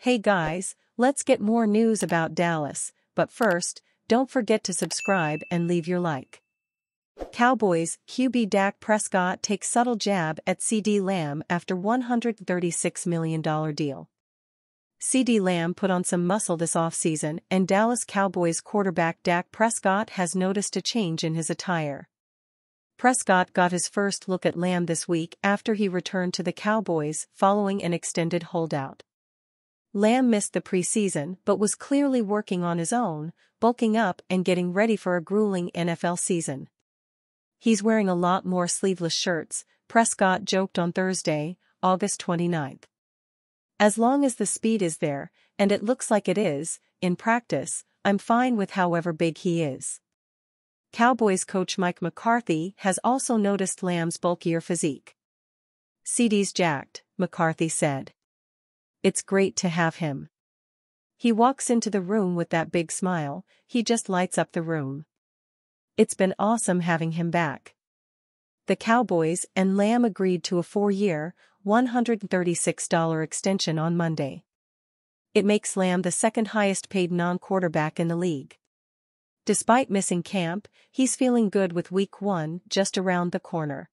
Hey guys, let's get more news about Dallas, but first, don't forget to subscribe and leave your like. Cowboys QB Dak Prescott takes subtle jab at CeeDee Lamb after $136 million deal. CeeDee Lamb put on some muscle this offseason, and Dallas Cowboys quarterback Dak Prescott has noticed a change in his attire. Prescott got his first look at Lamb this week after he returned to the Cowboys following an extended holdout. Lamb missed the preseason but was clearly working on his own, bulking up and getting ready for a grueling NFL season. He's wearing a lot more sleeveless shirts, Prescott joked on Thursday, August 29. As long as the speed is there, and it looks like it is, in practice, I'm fine with however big he is. Cowboys coach Mike McCarthy has also noticed Lamb's bulkier physique. CeeDee's jacked, McCarthy said. It's great to have him. He walks into the room with that big smile, he just lights up the room. It's been awesome having him back. The Cowboys and Lamb agreed to a 4-year, $136 extension on Monday. It makes Lamb the second highest paid non-quarterback in the league. Despite missing camp, he's feeling good with Week 1 just around the corner.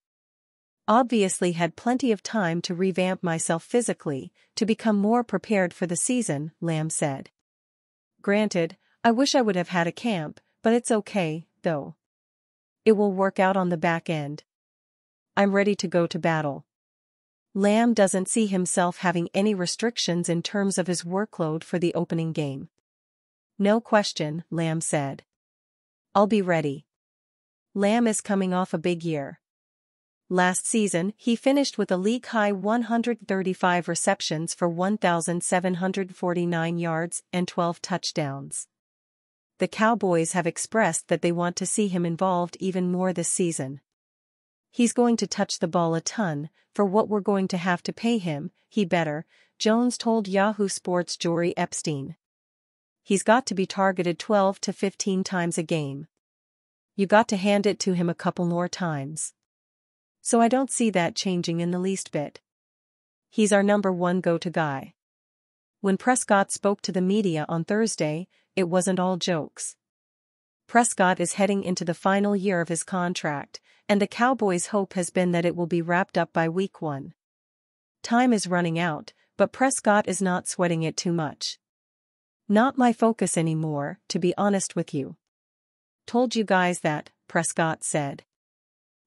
Obviously had plenty of time to revamp myself physically, to become more prepared for the season, Lamb said. Granted, I wish I would have had a camp, but it's okay, though. It will work out on the back end. I'm ready to go to battle. Lamb doesn't see himself having any restrictions in terms of his workload for the opening game. No question, Lamb said. I'll be ready. Lamb is coming off a big year. Last season, he finished with a league-high 135 receptions for 1,749 yards and 12 touchdowns. The Cowboys have expressed that they want to see him involved even more this season. He's going to touch the ball a ton, for what we're going to have to pay him, he better, Jones told Yahoo Sports' Jory Epstein. He's got to be targeted 12 to 15 times a game. You got to hand it to him a couple more times. So I don't see that changing in the least bit. He's our number one go-to guy. When Prescott spoke to the media on Thursday, it wasn't all jokes. Prescott is heading into the final year of his contract, and the Cowboys' hope has been that it will be wrapped up by Week 1. Time is running out, but Prescott is not sweating it too much. Not my focus anymore, to be honest with you. Told you guys that, Prescott said.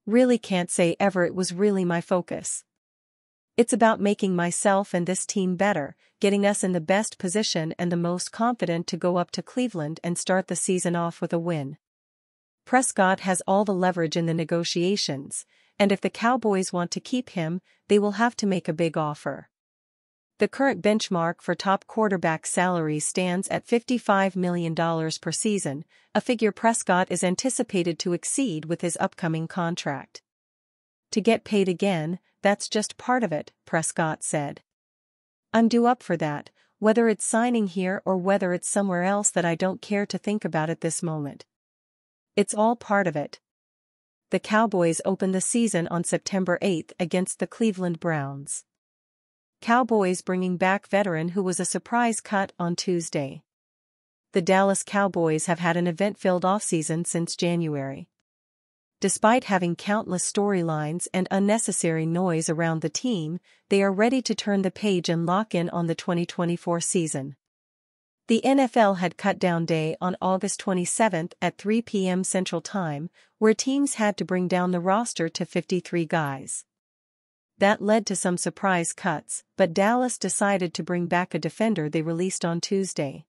Really can't say ever it was really my focus. It's about making myself and this team better, getting us in the best position and the most confident to go up to Cleveland and start the season off with a win. Prescott has all the leverage in the negotiations, and if the Cowboys want to keep him, they will have to make a big offer. The current benchmark for top quarterback salaries stands at $55 million per season, a figure Prescott is anticipated to exceed with his upcoming contract. To get paid again, that's just part of it, Prescott said. I'm due up for that, whether it's signing here or whether it's somewhere else that I don't care to think about at this moment. It's all part of it. The Cowboys open the season on September 8 against the Cleveland Browns. Cowboys bringing back veteran who was a surprise cut on Tuesday. The Dallas Cowboys have had an event-filled offseason since January. Despite having countless storylines and unnecessary noise around the team, they are ready to turn the page and lock in on the 2024 season. The NFL had cut-down day on August 27 at 3 p.m. Central Time, where teams had to bring down the roster to 53 guys. That led to some surprise cuts, but Dallas decided to bring back a defender they released on Tuesday.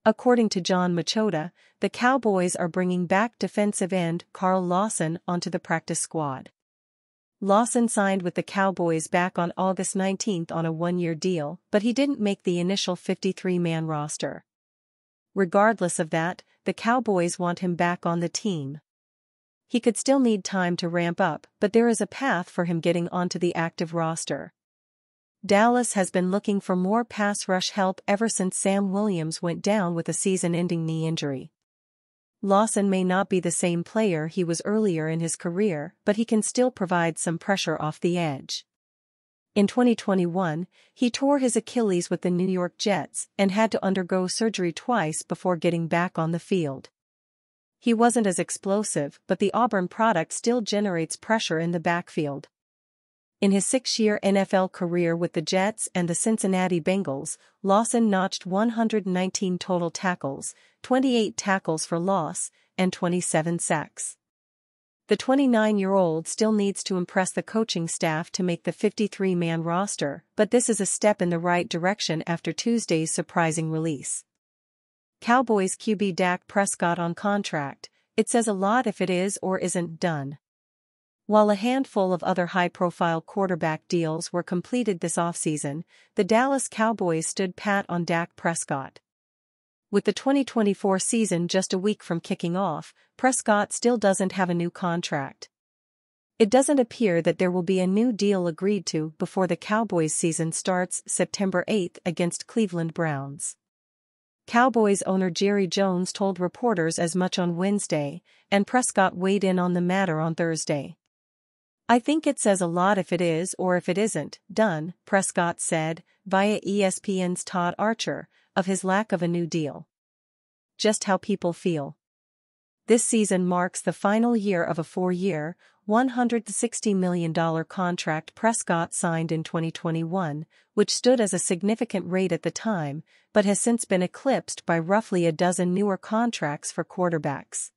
According to John Machota, the Cowboys are bringing back defensive end Carl Lawson onto the practice squad. Lawson signed with the Cowboys back on August 19 on a 1-year deal, but he didn't make the initial 53-man roster. Regardless of that, the Cowboys want him back on the team. He could still need time to ramp up, but there is a path for him getting onto the active roster. Dallas has been looking for more pass rush help ever since Sam Williams went down with a season-ending knee injury. Lawson may not be the same player he was earlier in his career, but he can still provide some pressure off the edge. In 2021, he tore his Achilles with the New York Jets and had to undergo surgery twice before getting back on the field. He wasn't as explosive, but the Auburn product still generates pressure in the backfield. In his 6-year NFL career with the Jets and the Cincinnati Bengals, Lawson notched 119 total tackles, 28 tackles for loss, and 27 sacks. The 29-year-old still needs to impress the coaching staff to make the 53-man roster, but this is a step in the right direction after Tuesday's surprising release. Cowboys QB Dak Prescott on contract. It says a lot if it is or isn't done. While a handful of other high-profile quarterback deals were completed this offseason, the Dallas Cowboys stood pat on Dak Prescott. With the 2024 season just a week from kicking off, Prescott still doesn't have a new contract. It doesn't appear that there will be a new deal agreed to before the Cowboys season starts September 8 against Cleveland Browns. Cowboys owner Jerry Jones told reporters as much on Wednesday, and Prescott weighed in on the matter on Thursday. "I think it says a lot if it is or if it isn't done," Prescott said, via ESPN's Todd Archer, of his lack of a new deal. "Just how people feel." This season marks the final year of a 4-year, $160 million contract Prescott signed in 2021, which stood as a significant rate at the time, but has since been eclipsed by roughly a dozen newer contracts for quarterbacks.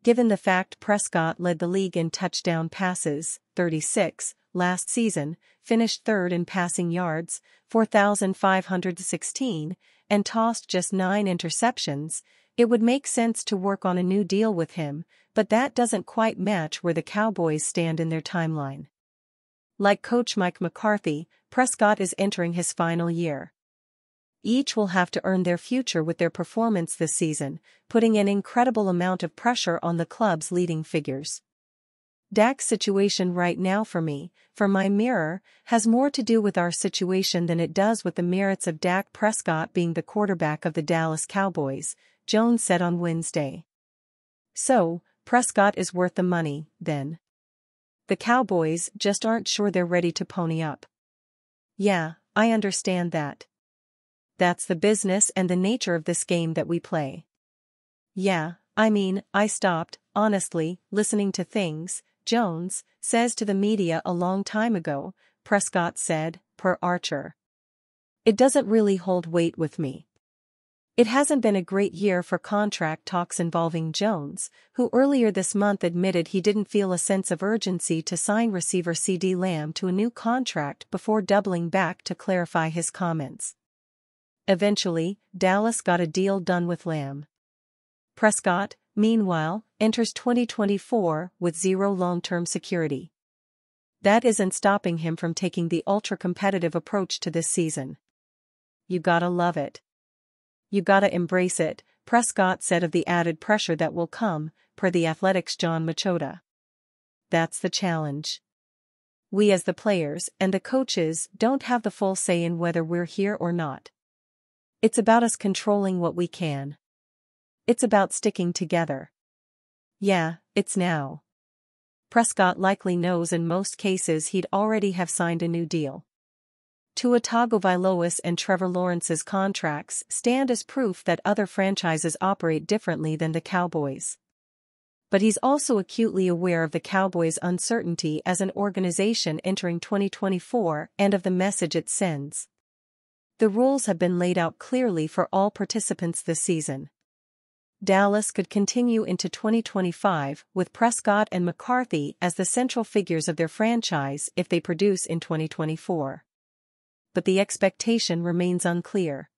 Given the fact Prescott led the league in touchdown passes, 36, last season, finished third in passing yards, 4,516, and tossed just 9 interceptions, it would make sense to work on a new deal with him, but that doesn't quite match where the Cowboys stand in their timeline. Like coach Mike McCarthy, Prescott is entering his final year. Each will have to earn their future with their performance this season, putting an incredible amount of pressure on the club's leading figures. Dak's situation right now for my mirror, has more to do with our situation than it does with the merits of Dak Prescott being the quarterback of the Dallas Cowboys, Jones said on Wednesday. "So, Prescott is worth the money, then. The Cowboys just aren't sure they're ready to pony up." "Yeah, I understand that. That's the business and the nature of this game that we play." "Yeah, I stopped, honestly, listening to things," Jones says to the media a long time ago, Prescott said, per Archer. "It doesn't really hold weight with me." It hasn't been a great year for contract talks involving Jones, who earlier this month admitted he didn't feel a sense of urgency to sign receiver CeeDee Lamb to a new contract before doubling back to clarify his comments. Eventually, Dallas got a deal done with Lamb. Prescott, meanwhile, enters 2024 with zero long-term security. That isn't stopping him from taking the ultra-competitive approach to this season. "You gotta love it. You gotta embrace it," Prescott said of the added pressure that will come, per The Athletic's John Machota. "That's the challenge. We as the players and the coaches don't have the full say in whether we're here or not. It's about us controlling what we can. It's about sticking together." "Yeah, it's now." Prescott likely knows in most cases he'd already have signed a new deal. Tua Tagovailoa and Trevor Lawrence's contracts stand as proof that other franchises operate differently than the Cowboys. But he's also acutely aware of the Cowboys' uncertainty as an organization entering 2024 and of the message it sends. The rules have been laid out clearly for all participants this season. Dallas could continue into 2025 with Prescott and McCarthy as the central figures of their franchise if they produce in 2024. But the expectation remains unclear.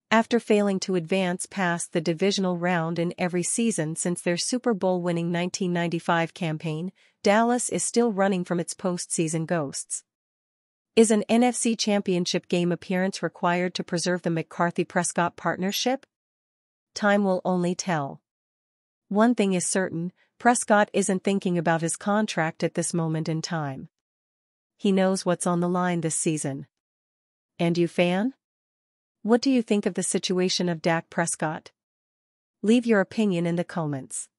After failing to advance past the divisional round in every season since their Super Bowl-winning 1995 campaign, Dallas is still running from its postseason ghosts. Is an NFC Championship game appearance required to preserve the McCarthy-Prescott partnership? Time will only tell. One thing is certain, Prescott isn't thinking about his contract at this moment in time. He knows what's on the line this season. And you, fan? What do you think of the situation of Dak Prescott? Leave your opinion in the comments.